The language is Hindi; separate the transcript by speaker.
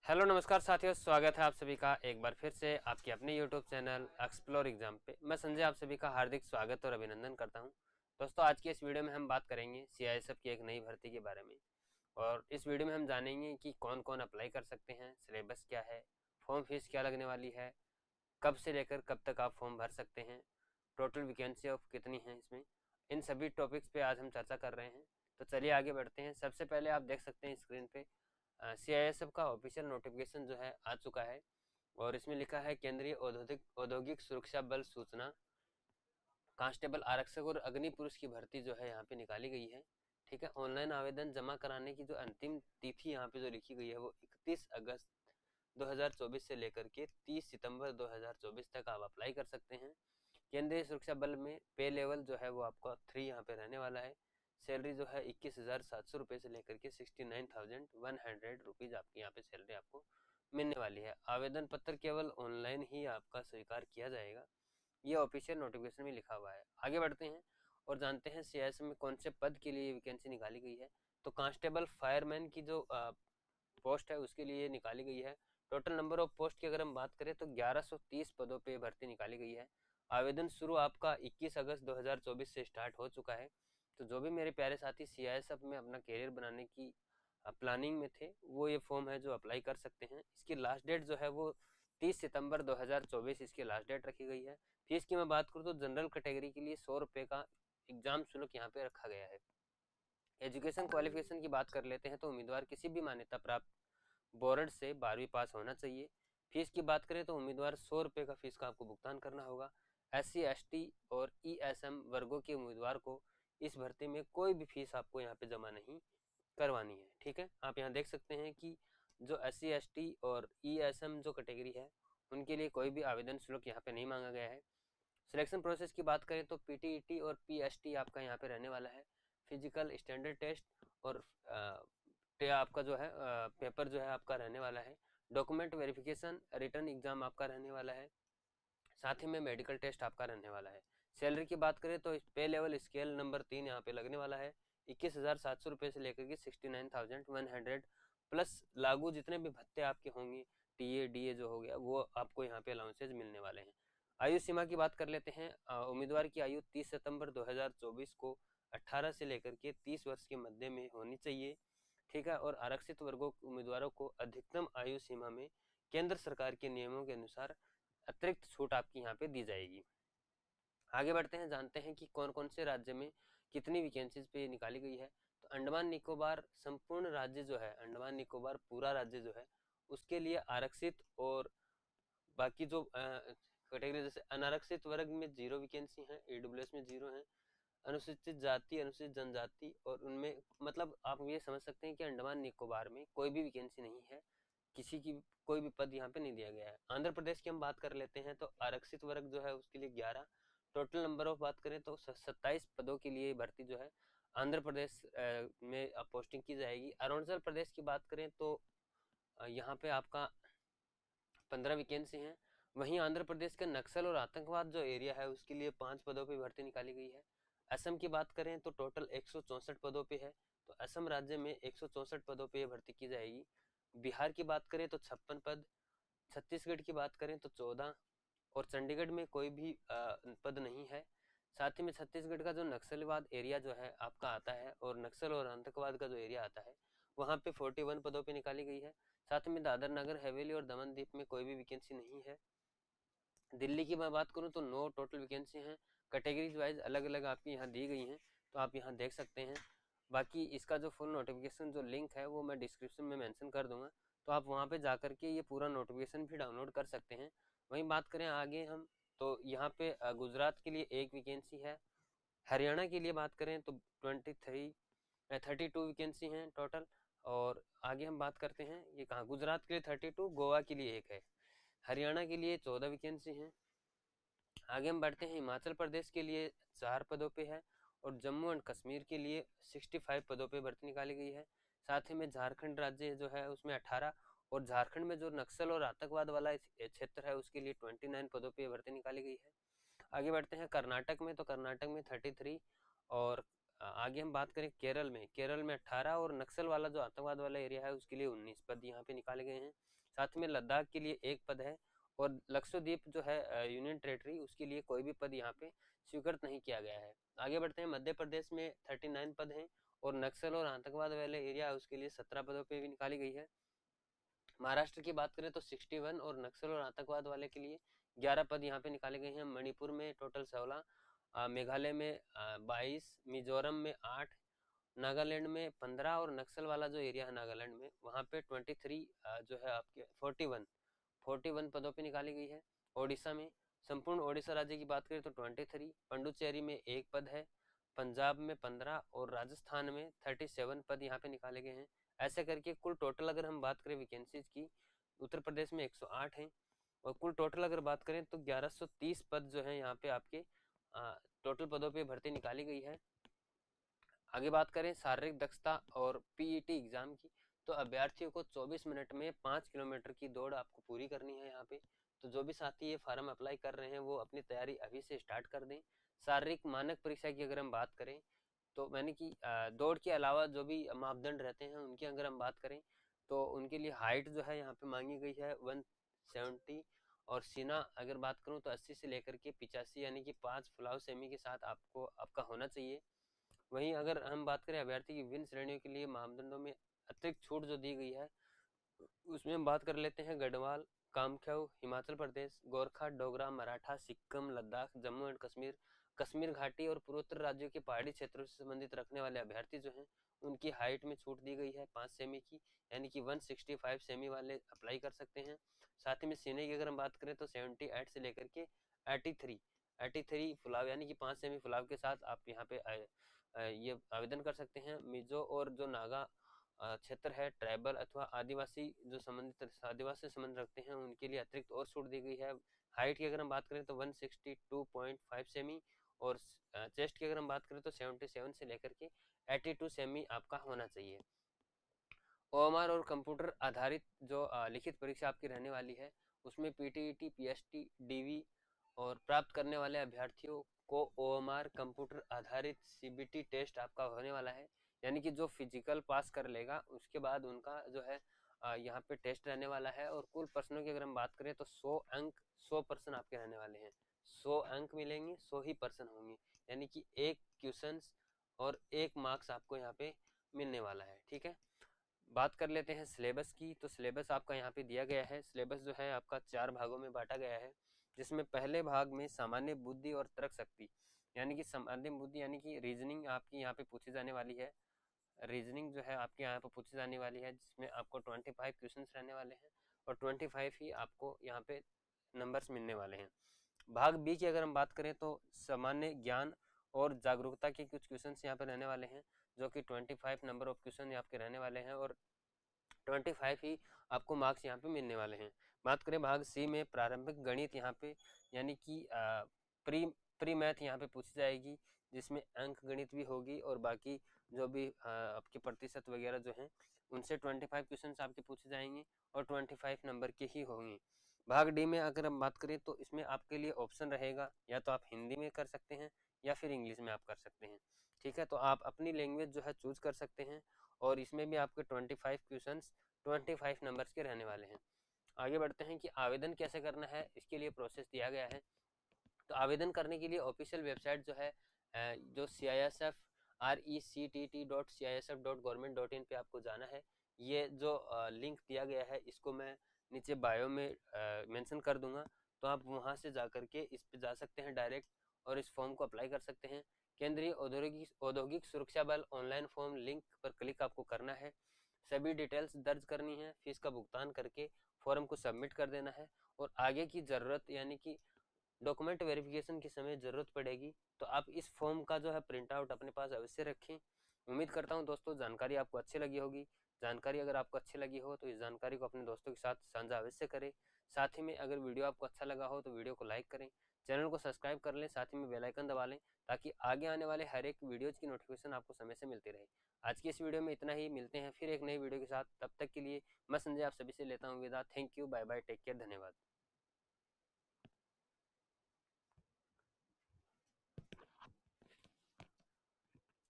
Speaker 1: हेलो नमस्कार साथियों, स्वागत है आप सभी का एक बार फिर से आपके अपने यूट्यूब चैनल एक्सप्लोर एग्जाम पे। मैं संजय आप सभी का हार्दिक स्वागत और अभिनंदन करता हूं। दोस्तों, आज की इस वीडियो में हम बात करेंगे सीआईएसएफ की एक नई भर्ती के बारे में। और इस वीडियो में हम जानेंगे कि कौन कौन अप्लाई कर सकते हैं, सिलेबस क्या है, फॉर्म फीस क्या लगने वाली है, कब से लेकर कब तक आप फॉर्म भर सकते हैं, टोटल वैकेंसी ऑफ कितनी है इसमें। इन सभी टॉपिक्स पे आज हम चर्चा कर रहे हैं। तो चलिए आगे बढ़ते हैं। सबसे पहले आप देख सकते हैं स्क्रीन पे सीआईएसएफ का ऑफिशियल नोटिफिकेशन जो है आ चुका है। और इसमें लिखा है केंद्रीय औद्योगिक औद्योगिक सुरक्षा बल सूचना कांस्टेबल आरक्षक और अग्नि पुरुष की भर्ती जो है यहाँ पे निकाली गई है। ठीक है, ऑनलाइन आवेदन जमा कराने की जो अंतिम तिथि यहाँ पे जो लिखी गई है वो 31 अगस्त 2024 से लेकर के 30 सितंबर 2024 तक आप अप्लाई कर सकते हैं। केंद्रीय सुरक्षा बल में पे लेवल जो है वो आपका 3 यहाँ पे रहने वाला है। सैलरी जो है 21,700 रुपये से लेकर के 69,100 रुपीज आपकी यहाँ पे सैलरी आपको मिलने वाली है। आवेदन पत्र केवल ऑनलाइन ही आपका स्वीकार किया जाएगा, ये ऑफिशियल नोटिफिकेशन में लिखा हुआ है। आगे बढ़ते हैं और जानते हैं सीआईएसएफ में कौन से पद के लिए वैकेंसी निकाली गई है। तो कांस्टेबल फायरमैन की जो पोस्ट है उसके लिए निकाली गई है। टोटल नंबर ऑफ पोस्ट की अगर हम बात करें तो 1130 पदों पे भर्ती निकाली गई है। आवेदन शुरू आपका 21 अगस्त 2024 से स्टार्ट हो चुका है। तो जो भी मेरे प्यारे साथी सीआईएसएफ में अपना करियर बनाने की प्लानिंग में थे वो ये फॉर्म है जो अप्लाई कर सकते हैं। इसकी लास्ट डेट जो है वो 30 सितंबर 2024 इसकी लास्ट डेट रखी गई है। फीस की मैं बात करूँ तो जनरल कैटेगरी के लिए 100 रुपये का एग्जाम शुल्क यहाँ पे रखा गया है। एजुकेशन क्वालिफिकेशन की बात कर लेते हैं तो उम्मीदवार किसी भी मान्यता प्राप्त बोर्ड से 12वीं पास होना चाहिए। फीस की बात करें तो उम्मीदवार 100 रुपये का फीस का आपको भुगतान करना होगा। SC ST और ESM वर्गों के उम्मीदवार को इस भर्ती में कोई भी फीस आपको यहाँ पे जमा नहीं करवानी है। ठीक है, आप यहाँ देख सकते हैं कि जो SC ST और ESM जो कैटेगरी है उनके लिए कोई भी आवेदन शुल्क यहाँ पे नहीं मांगा गया है। सिलेक्शन प्रोसेस की बात करें तो PTET और PST आपका यहाँ पे रहने वाला है। फिजिकल स्टैंडर्ड टेस्ट और आपका जो है पेपर जो है आपका रहने वाला है। डॉक्यूमेंट वेरिफिकेशन रिटर्न एग्जाम आपका रहने वाला है। साथ ही में मेडिकल टेस्ट आपका रहने वाला है। सैलरी की बात करें तो पे लेवल स्केल नंबर 3 यहाँ पे लगने वाला है। 21,700 रुपये से लेकर के 69,100 प्लस लागू जितने भी भत्ते आपके होंगे, TA DA जो हो गया वो आपको यहाँ पे अलाउंसेज मिलने वाले हैं। आयु सीमा की बात कर लेते हैं। उम्मीदवार की आयु 30 सितंबर 2024 को 18 से लेकर के 30 वर्ष के मध्य में होनी चाहिए। ठीक है, और आरक्षित वर्गों उम्मीदवारों को अधिकतम आयु सीमा में केंद्र सरकार के नियमों के अनुसार अतिरिक्त छूट आपकी यहाँ पे दी जाएगी। आगे बढ़ते हैं, जानते हैं कि कौन कौन से राज्य में कितनी वैकेंसीज पे निकाली गई है। तो अंडमान निकोबार संपूर्ण राज्य जो है, अंडमान निकोबार पूरा राज्य जो है उसके लिए आरक्षित और बाकी जो कैटेगरी जैसे अनारक्षित वर्ग में 0 वैकेंसी है, AWS में 0 है, अनुसूचित जाति अनुसूचित जनजाति और उनमें मतलब आप ये समझ सकते हैं कि अंडमान निकोबार में कोई भी वैकेंसी नहीं है, किसी की कोई भी पद यहाँ पे नहीं दिया गया है। आंध्र प्रदेश की हम बात कर लेते हैं तो आरक्षित वर्ग जो है उसके लिए 11। टोटल नंबर ऑफ बात करें तो 27 पदों के लिए भर्ती जो है आंध्र प्रदेश में पोस्टिंग की जाएगी। अरुणाचल प्रदेश की बात करें तो यहाँ पे आपका 15 वैकेंसी हैं। वहीं आंध्र प्रदेश के नक्सल और आतंकवाद जो एरिया है उसके लिए 5 पदों पर भर्ती निकाली गई है। असम की बात करें तो टोटल 164 पदों पे है। तो असम राज्य में 164 पदों पे भर्ती की जाएगी। बिहार की बात करें तो 56 पद, छत्तीसगढ़ की बात करें तो 14 और चंडीगढ़ में कोई भी पद नहीं है। साथ ही में छत्तीसगढ़ का जो नक्सलवाद एरिया जो है आपका आता है और नक्सल और आतंकवाद का जो एरिया आता है वहाँ पे 41 पदों पे निकाली गई है। साथ में दादर नगर हवेली और दमन दीप में कोई भी वैकेंसी नहीं है। दिल्ली की मैं बात करूं तो 9 टोटल वैकेंसी हैं। कैटेगरीज वाइज अलग अलग आपकी यहाँ दी गई हैं, तो आप यहाँ देख सकते हैं। बाकी इसका जो फुल नोटिफिकेशन जो लिंक है वो मैं डिस्क्रिप्शन में मेंशन कर दूंगा, तो आप वहाँ पे जा करके ये पूरा नोटिफिकेशन भी डाउनलोड कर सकते हैं। वहीं बात करें आगे हम तो यहाँ पे गुजरात के लिए 1 वैकेंसी है। हरियाणा के लिए बात करें तो 32 वैकेंसी हैं टोटल। और आगे हम बात करते हैं, ये कहाँ, गुजरात के लिए 32, गोवा के लिए 1 है, हरियाणा के लिए 14 वैकेंसी हैं। आगे हम बढ़ते हैं, हिमाचल प्रदेश के लिए 4 पदों पे है और जम्मू एंड कश्मीर के लिए 65 पदों पे भर्ती निकाली गई है। साथ ही में झारखंड राज्य जो है उसमें 18 और झारखंड में जो नक्सल और आतंकवाद वाला क्षेत्र है उसके लिए 29 पदों पे भर्ती निकाली गई है। आगे बढ़ते हैं कर्नाटक में, तो कर्नाटक में 33 और आगे हम बात करें केरल में 18 और नक्सल वाला जो आतंकवाद वाला एरिया है उसके लिए 19 पद यहाँ पे निकाले गए हैं। साथ में लद्दाख के लिए 1 पद है और लक्षद्वीप जो है यूनियन टेरिटरी, उसके लिए कोई भी पद यहाँ पे स्वीकृत नहीं किया गया है। आगे बढ़ते हैं, मध्य प्रदेश में 39 पद हैं और नक्सल और आतंकवाद वाले एरिया उसके लिए 17 पदों पे भी निकाली गई है। महाराष्ट्र की बात करें तो 61 और नक्सल और आतंकवाद वाले के लिए 11 पद यहाँ पे निकाले गए हैं। मणिपुर में टोटल 16, मेघालय में 22, मिजोरम में 8, नागालैंड में 15 और नक्सल वाला जो एरिया है नागालैंड में वहाँ पे 23 जो है आपके 41 पदों पे निकाली गई है। ओडिशा में, संपूर्ण ओडिशा राज्य की बात करें तो 23, पंडुचेरी में 1 पद है, पंजाब में 15 और राजस्थान में 37 पद यहाँ पे निकाले गए हैं। ऐसे करके कुल टोटल अगर हम बात करें वैकेंसीज की, उत्तर प्रदेश में 108 हैं और कुल टोटल अगर बात करें तो 1130 पद जो है यहाँ पे आपके टोटल पदों पे भर्ती निकाली गई है। आगे बात करें शारीरिक दक्षता और पीईटी एग्जाम की, तो अभ्यर्थियों को 24 मिनट में 5 किलोमीटर की दौड़ आपको पूरी करनी है यहाँ पे। तो जो भी साथी ये फार्म अप्लाई कर रहे हैं वो अपनी तैयारी अभी से स्टार्ट कर दें। शारीरिक मानक परीक्षा की अगर हम बात करें तो मैंने कि दौड़ के अलावा जो भी मापदंड रहते हैं उनकी अगर हम बात करें तो उनके लिए हाइट जो है यहाँ पे मांगी गई है 170 और सीना अगर बात करूँ तो 80 से लेकर के 85 यानी कि 5 फुलाव सेमी के साथ आपको आपका होना चाहिए। वहीं अगर हम बात करें अभ्यर्थी की विभिन्न श्रेणियों के लिए मापदंडों में अतिरिक्त छूट जो दी गई है उसमें हम बात कर लेते हैं गढ़वाल, कामख्याउ हिमाचल प्रदेश, गोरखा, डोगरा, मराठा, सिक्किम, लद्दाख, जम्मू एंड कश्मीर, कश्मीर घाटी और पूर्वोत्तर राज्यों के पहाड़ी क्षेत्रों से संबंधित रखने वाले अभ्यर्थी जो हैं उनकी हाइट में छूट दी गई है 5 सेमी की, यानी कि 165 सेमी वाले अप्लाई कर सकते हैं। साथ ही में सीने की अगर हम बात करें तो 78 से लेकर के 83 फुलाव यानी कि 5 सेमी फुलाव के साथ आप यहाँ पे ये आवेदन कर सकते हैं। मिजो और जो नागा क्षेत्र है, ट्राइबल अथवा आदिवासी जो संबंधित आदिवासी से संबंध रखते हैं उनके लिए अतिरिक्त और छूट दी गई है। हाइट की अगर हम बात करें तो 162.5 सेमी और चेस्ट की अगर हम बात करें तो 77 से लेकर के 82 सेमी आपका होना चाहिए। ओएमआर और कंप्यूटर आधारित जो लिखित परीक्षा आपकी रहने वाली है उसमें पीटीईटी, पीएसटी, डीवी और प्राप्त करने वाले अभ्यर्थियों को ओएमआर कंप्यूटर आधारित सीबीटी टेस्ट आपका होने वाला है, यानी कि जो फिजिकल पास कर लेगा उसके बाद उनका जो है यहाँ पे टेस्ट रहने वाला है। और कुल प्रश्नों की अगर हम बात करें तो 100 अंक 100 प्रश्न आपके रहने वाले हैं, 100 अंक मिलेंगे, 100 ही प्रश्न होंगे, यानी कि एक क्वेश्चन और 1 मार्क्स आपको यहाँ पे मिलने वाला है। ठीक है, बात कर लेते हैं सिलेबस की, तो सिलेबस आपका यहाँ पे दिया गया है। सिलेबस जो है आपका 4 भागों में बांटा गया है, जिसमें पहले भाग में सामान्य बुद्धि और तर्क शक्ति यानी कि सामान्य बुद्धि यानी कि रीजनिंग आपकी यहाँ पे पूछी जाने वाली है। रीजनिंग जो है आपके यहाँ पे पूछी जाने वाली है जिसमें आपको 25 क्वेश्चन रहने वाले हैं और 25 ही आपको यहाँ पे नंबर्स मिलने वाले हैं। भाग बी की अगर हम बात करें तो सामान्य ज्ञान और जागरूकता के कुछ क्वेश्चन यहाँ पे रहने वाले हैं जो कि 25 नंबर ऑफ क्वेश्चन आपके रहने वाले हैं और 25 ही आपको मार्क्स यहाँ पे मिलने वाले हैं। बात करें भाग सी में प्रारंभिक गणित यहाँ पे यानी कि प्री प्री मैथ यहाँ पे पूछी जाएगी जिसमें अंक गणित भी होगी और बाकी जो भी आपके प्रतिशत वगैरह जो हैं उनसे 25 क्वेश्चन आपके पूछे जाएंगे और 25 नंबर के ही होंगे। भाग डी में अगर हम बात करें तो इसमें आपके लिए ऑप्शन रहेगा, या तो आप हिंदी में कर सकते हैं या फिर इंग्लिश में आप कर सकते हैं। ठीक है, तो आप अपनी लैंग्वेज जो है चूज कर सकते हैं और इसमें भी आपके 25 क्वेश्चंस 25 नंबर्स के रहने वाले हैं। आगे बढ़ते हैं कि आवेदन कैसे करना है, इसके लिए प्रोसेस दिया गया है। तो आवेदन करने के लिए ऑफिशियल वेबसाइट जो है जो CISF.RECTT.CISF.government.in पे आपको जाना है। ये जो लिंक दिया गया है इसको मैं नीचे बायो में मेंशन कर दूंगा, तो आप वहां से जा करके इस पे जा सकते हैं डायरेक्ट और इस फॉर्म को अप्लाई कर सकते हैं। केंद्रीय औद्योगिक सुरक्षा बल ऑनलाइन फॉर्म लिंक पर क्लिक आपको करना है, सभी डिटेल्स दर्ज करनी है, फीस का भुगतान करके फॉर्म को सबमिट कर देना है और आगे की ज़रूरत यानी कि डॉक्यूमेंट वेरिफिकेशन के समय ज़रूरत पड़ेगी तो आप इस फॉर्म का जो है प्रिंट आउट अपने पास अवश्य रखें। उम्मीद करता हूँ दोस्तों जानकारी आपको अच्छी लगी होगी। जानकारी अगर आपको अच्छी लगी हो तो इस जानकारी को अपने दोस्तों के साथ साझा अवश्य करें। साथ ही में अगर वीडियो आपको अच्छा लगा हो तो वीडियो को लाइक करें, चैनल को सब्सक्राइब कर लें, साथ ही में बेल आइकन दबा लें ताकि आगे आने वाले हर एक वीडियोज़ की नोटिफिकेशन आपको समय से मिलती रहे। आज की इस वीडियो में इतना ही, मिलते हैं फिर एक नई वीडियो के साथ। तब तक के लिए मैं संजय आप सभी से लेता हूँ विदा। Thank you, bye bye, take care, धन्यवाद।